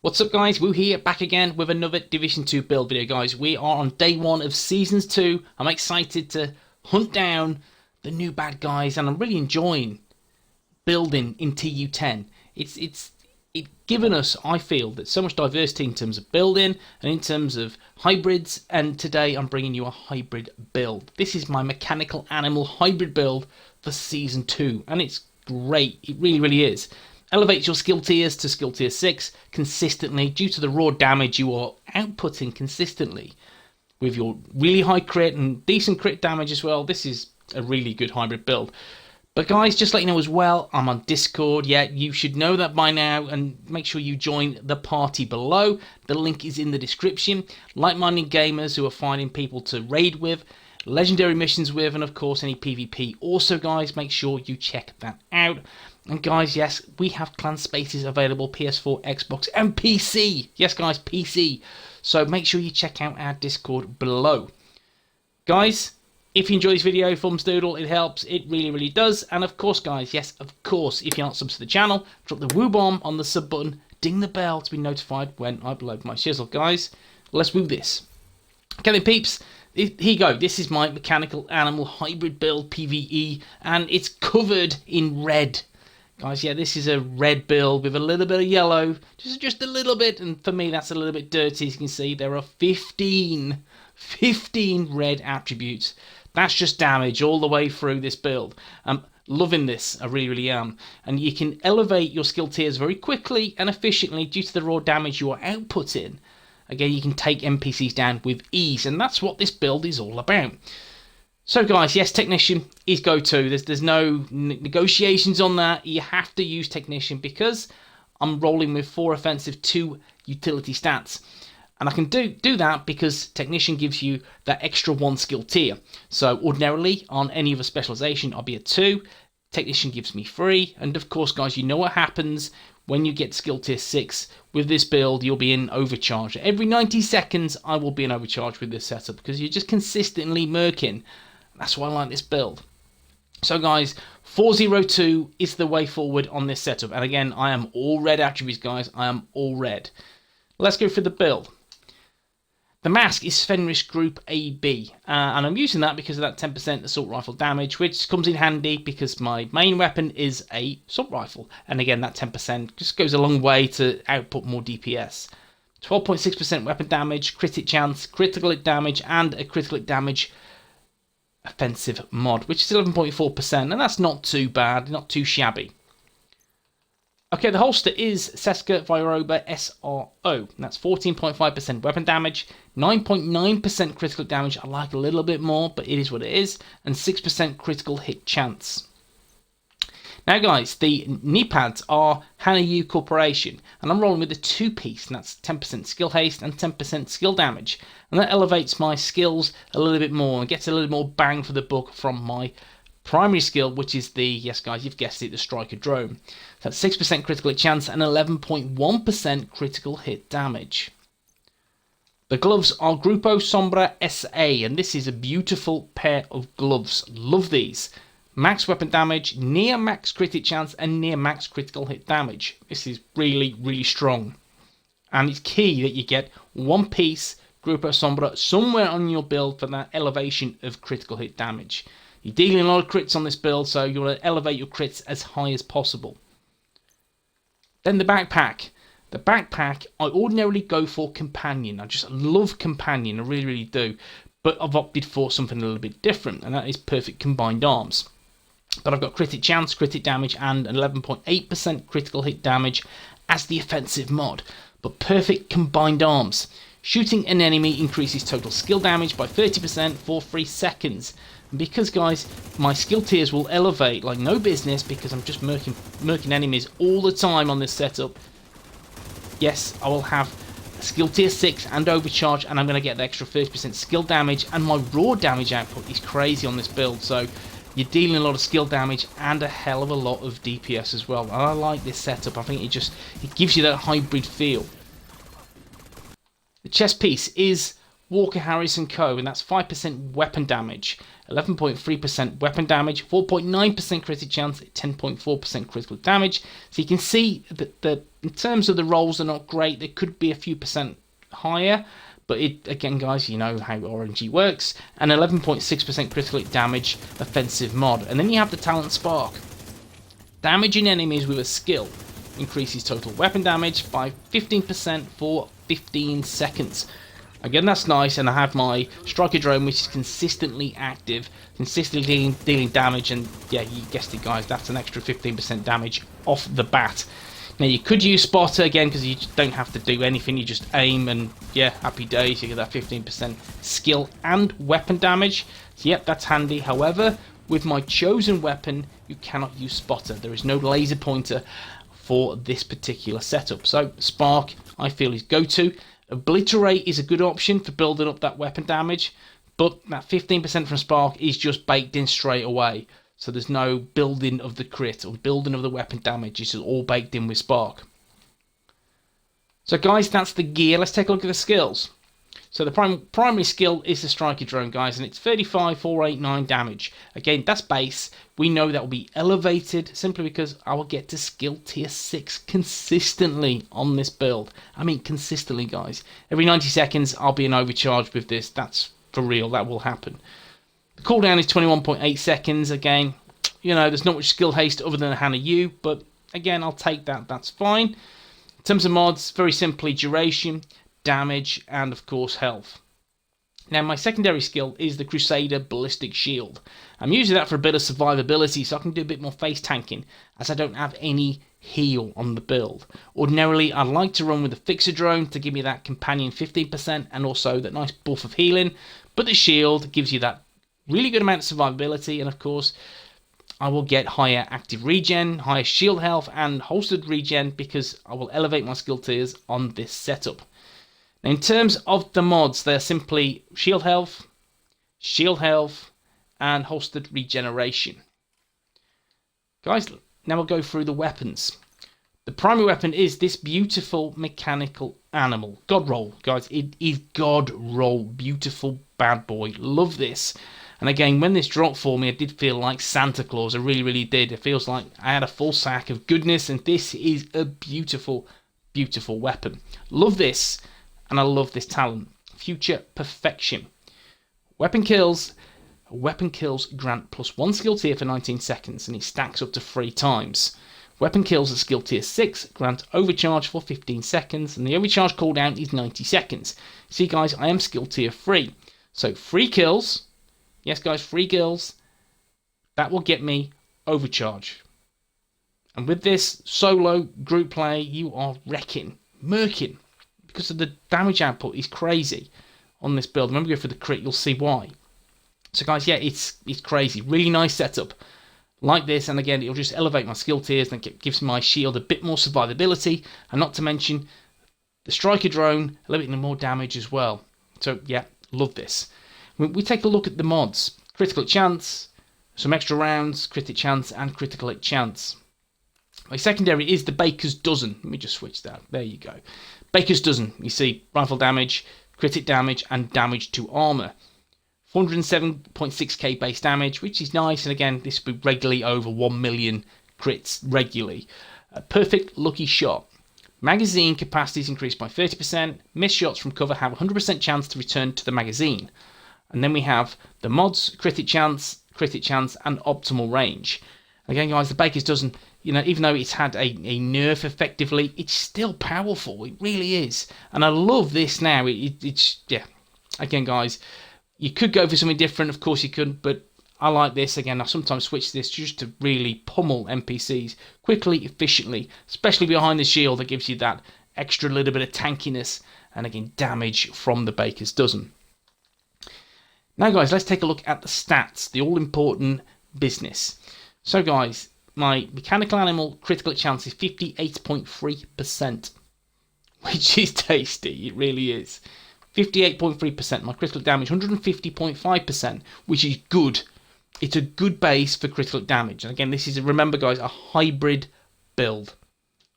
What's up guys, Woo here, back again with another Division 2 build video guys. We are on day 1 of Seasons 2. I'm excited to hunt down the new bad guys and I'm really enjoying building in TU10. It's given us, I feel, that so much diversity in terms of building and in terms of hybrids, and today I'm bringing you a hybrid build. This is my mechanical animal hybrid build for Season 2 and it's great, it really is. Elevates your skill tiers to skill tier 6 consistently due to the raw damage you are outputting consistently. With your really high crit and decent crit damage as well, this is a really good hybrid build. But guys, just let you know as well, I'm on Discord. Yeah, you should know that by now, and make sure you join the party below. The link is in the description. Like-minded gamers who are finding people to raid with, legendary missions with, and of course any PvP. Also guys, make sure you check that out. And guys, yes, we have clan spaces available, PS4, Xbox and PC. Yes guys, PC. So make sure you check out our Discord below. Guys, if you enjoy this video, thumbs doodle, it helps, it really does. And of course guys, yes, of course, if you're not subs to the channel, drop the woo bomb on the sub button, ding the bell to be notified when I upload my shizzle. Guys, let's woo this. Okay then peeps, here you go. This is my mechanical animal hybrid build PvE and it's covered in red. Guys, yeah, this is a red build with a little bit of yellow, just a little bit, and for me that's a little bit dirty. As you can see, there are 15 red attributes. That's just damage all the way through this build. I'm loving this, I really am. And you can elevate your skill tiers very quickly and efficiently due to the raw damage you are outputting. Again, you can take NPCs down with ease, and that's what this build is all about. So guys, yes, Technician is go-to. There's no negotiations on that. You have to use Technician because I'm rolling with 4 offensive, 2 utility stats. And I can do that because Technician gives you that extra 1 skill tier. So ordinarily, on any other specialization, I'll be a 2. Technician gives me 3. And of course, guys, you know what happens when you get skill tier 6. With this build, you'll be in Overcharge. Every 90 seconds, I will be in Overcharge with this setup because you're just consistently murking. That's why I like this build. So guys, 402 is the way forward on this setup. And again, I am all red attributes, guys. I am all red. Let's go through the build. The mask is Fenris Group AB. And I'm using that because of that 10% assault rifle damage, which comes in handy because my main weapon is a assault rifle. And again, that 10% just goes a long way to output more DPS. 12.6% weapon damage, crit hit chance, critical hit damage, and a critical hit damage offensive mod, which is 11.4%, and that's not too bad, not too shabby. Okay, the holster is Seska Vairoba SRO. That's 14.5% weapon damage, 9.9% critical damage. I like a little bit more, but it is what it is, and 6% critical hit chance. Now guys, the knee pads are Hanayu Corporation, and I'm rolling with a 2-piece, and that's 10% skill haste and 10% skill damage. And that elevates my skills a little bit more and gets a little more bang for the buck from my primary skill, which is the, yes guys, you've guessed it, the Striker Drone. So that's 6% critical hit chance and 11.1% critical hit damage. The gloves are Grupo Sombra SA, and this is a beautiful pair of gloves. Love these. Max weapon damage, near max crit hit chance, and near max critical hit damage. This is really strong. And it's key that you get 1 piece Grupo Sombra somewhere on your build for that elevation of critical hit damage. You're dealing a lot of crits on this build, so you want to elevate your crits as high as possible. Then the backpack. The backpack, I ordinarily go for Companion. I just love Companion, I really do. But I've opted for something a little bit different, and that is Perfect Combined Arms. But I've got crit hit chance, crit hit damage, and 11.8% critical hit damage as the offensive mod. But Perfect Combined Arms. Shooting an enemy increases total skill damage by 30% for 3 seconds. And because, guys, my skill tiers will elevate like no business because I'm just murking enemies all the time on this setup. Yes, I will have skill tier 6 and Overcharge, and I'm going to get the extra 30% skill damage, and my raw damage output is crazy on this build. So you're dealing a lot of skill damage and a hell of a lot of DPS as well. And I like this setup. I think it gives you that hybrid feel. The chest piece is Walker Harris & Co., and that's 5% weapon damage, 11.3% weapon damage, 4.9% critic chance, 10.4% critical damage. So you can see that in terms of the rolls, are not great. They could be a few percent higher, but again, guys, you know how RNG works. And 11.6% critical damage offensive mod. And then you have the talent Spark. Damaging enemies with a skill increases total weapon damage by 15% for 15 seconds. Again, that's nice, and I have my Striker Drone, which is consistently active, consistently dealing damage, and yeah, you guessed it, guys, that's an extra 15% damage off the bat. Now, you could use Spotter again, because you don't have to do anything, you just aim, and yeah, happy days, you get that 15% skill and weapon damage. So yep, that's handy. However, with my chosen weapon, you cannot use Spotter. There is no laser pointer for this particular setup. So, Spark, I feel, is go-to. Obliterate is a good option for building up that weapon damage, but that 15% from Spark is just baked in straight away. So there's no building of the crit or building of the weapon damage. It's all baked in with Spark. So guys, that's the gear. Let's take a look at the skills. So the primary skill is the Striker Drone, guys, and it's 35,489 damage. Again, that's base. We know that will be elevated simply because I will get to skill tier 6 consistently on this build. I mean, consistently, guys. Every 90 seconds, I'll be an overcharge with this. That's for real. That will happen. The cooldown is 21.8 seconds. Again, you know, there's not much skill haste other than a Hannah U, but again, I'll take that. That's fine. In terms of mods, very simply, duration, damage, and of course health. Now my secondary skill is the Crusader Ballistic Shield. I'm using that for a bit of survivability, so I can do a bit more face tanking, as I don't have any heal on the build. Ordinarily, I'd like to run with the Fixer Drone to give me that companion 15% and also that nice buff of healing, but the shield gives you that really good amount of survivability, and of course I will get higher active regen, higher shield health, and holstered regen because I will elevate my skill tiers on this setup. Now, in terms of the mods, they're simply shield health, and holstered regeneration. Guys, now we'll go through the weapons. The primary weapon is this beautiful mechanical animal. God roll, guys. It is God roll. Beautiful bad boy. Love this. And again, when this dropped for me, I did feel like Santa Claus. I really, really did. It feels like I had a full sack of goodness, and this is a beautiful, beautiful weapon. Love this. And I love this talent. Future Perfection. Weapon kills grant +1 skill tier for 19 seconds, and it stacks up to 3 times. Weapon kills at skill tier 6 grant overcharge for 15 seconds, and the overcharge cooldown is 90 seconds. See guys, I am skill tier 3. So 3 kills, yes guys, 3 kills, that will get me overcharge. And with this solo group play, you are wrecking, murking. Because of the damage output is crazy on this build. When we go for the crit, you'll see why. So guys, yeah, it's crazy. Really nice setup like this, and again, it'll just elevate my skill tiers and it gives my shield a bit more survivability, and not to mention the Striker Drone a little bit more damage as well. So yeah, love this. We take a look at the mods. Critical hit chance, some extra rounds, critic chance, and critical hit chance. My secondary is the Baker's Dozen. Let me just switch that. There you go. Baker's Dozen. You see rifle damage, critic damage, and damage to armor. 407.6k base damage, which is nice. And again, this will be regularly over 1 million crits regularly. A perfect lucky shot. Magazine capacity is increased by 30%. Missed shots from cover have 100% chance to return to the magazine. And then we have the mods, critic chance, and optimal range. Again, guys, the Baker's Dozen, you know, even though it's had a nerf effectively, it's still powerful. It really is. And I love this now. It's, yeah. Again, guys, you could go for something different. Of course you could, but I like this. Again, I sometimes switch this just to really pummel NPCs quickly, efficiently, especially behind the shield that gives you that extra little bit of tankiness and, again, damage from the Baker's Dozen. Now, guys, let's take a look at the stats, the all-important business. So, guys, my mechanical animal critical hit chance is 58.3%, which is tasty. It really is. 58.3%. My critical damage, 150.5%, which is good. It's a good base for critical damage. And again, this is, remember, guys, a hybrid build.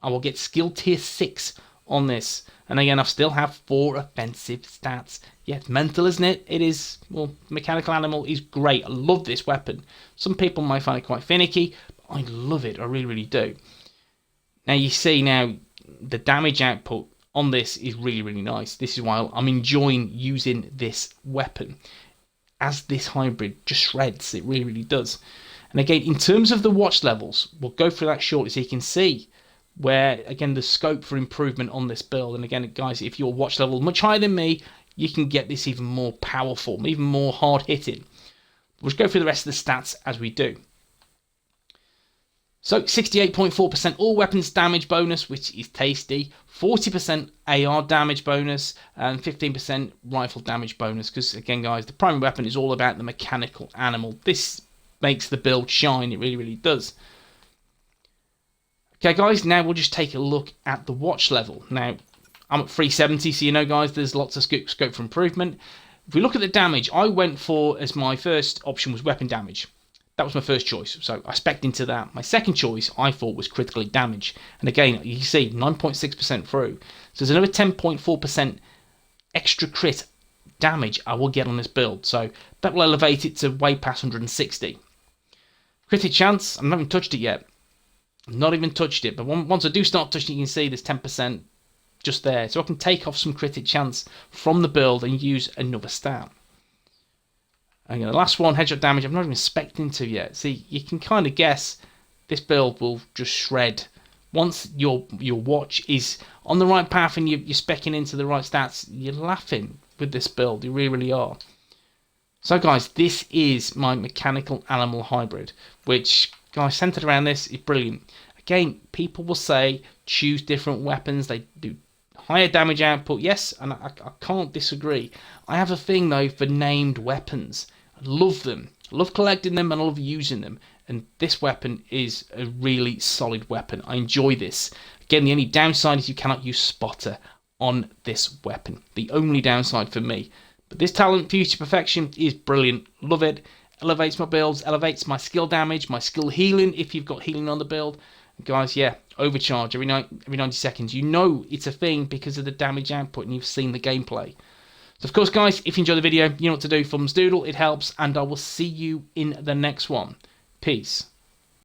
I will get skill tier 6 on this. And again, I still have 4 offensive stats. Yeah, it's mental, isn't it? It is. Well, Mechanical Animal is great. I love this weapon. Some people might find it quite finicky, but I love it. I really, really do. Now, you see now, the damage output on this is really, really nice. This is why I'm enjoying using this weapon. As this hybrid just shreds. It really, really does. And again, in terms of the watch levels, we'll go through that shortly so you can see where, again, the scope for improvement on this build. And again, guys, if your watch level much higher than me, you can get this even more powerful, even more hard-hitting. We'll just go through the rest of the stats as we do. So, 68.4% all weapons damage bonus, which is tasty. 40% AR damage bonus, and 15% rifle damage bonus. Because, again, guys, the primary weapon is all about the mechanical animal. This makes the build shine. It really, really does. Okay, guys, now we'll just take a look at the watch level. Now, I'm at 370, so you know, guys, there's lots of scope for improvement. If we look at the damage, I went for, as my first option was weapon damage. That was my first choice, so I spec'd into that. My second choice, I thought, was critically damage. And again, you can see 9.6% through. So there's another 10.4% extra crit damage I will get on this build. So that will elevate it to way past 160. Critic chance, I haven't touched it yet. Not even touched it, but once I do start touching it, you can see there's 10% just there. So I can take off some critic chance from the build and use another stat. And the last one, headshot damage, I'm not even expecting to yet. See, you can kind of guess this build will just shred. Once your watch is on the right path and you're speccing into the right stats, you're laughing with this build. You really, really are. So, guys, this is my mechanical animal hybrid, which, guys, centered around this is brilliant. Again, people will say choose different weapons. They do higher damage output. Yes, and I can't disagree. I have a thing, though, for named weapons. I love them. I love collecting them and I love using them. And this weapon is a really solid weapon. I enjoy this. Again, the only downside is you cannot use Spotter on this weapon. The only downside for me. But this talent, Fuse to Perfection, is brilliant. Love it. Elevates my builds, elevates my skill damage, my skill healing if you've got healing on the build. And guys, yeah, overcharge every 90 seconds. You know it's a thing because of the damage output and you've seen the gameplay. So, of course, guys, if you enjoyed the video, you know what to do. Thumbs doodle, it helps. And I will see you in the next one. Peace.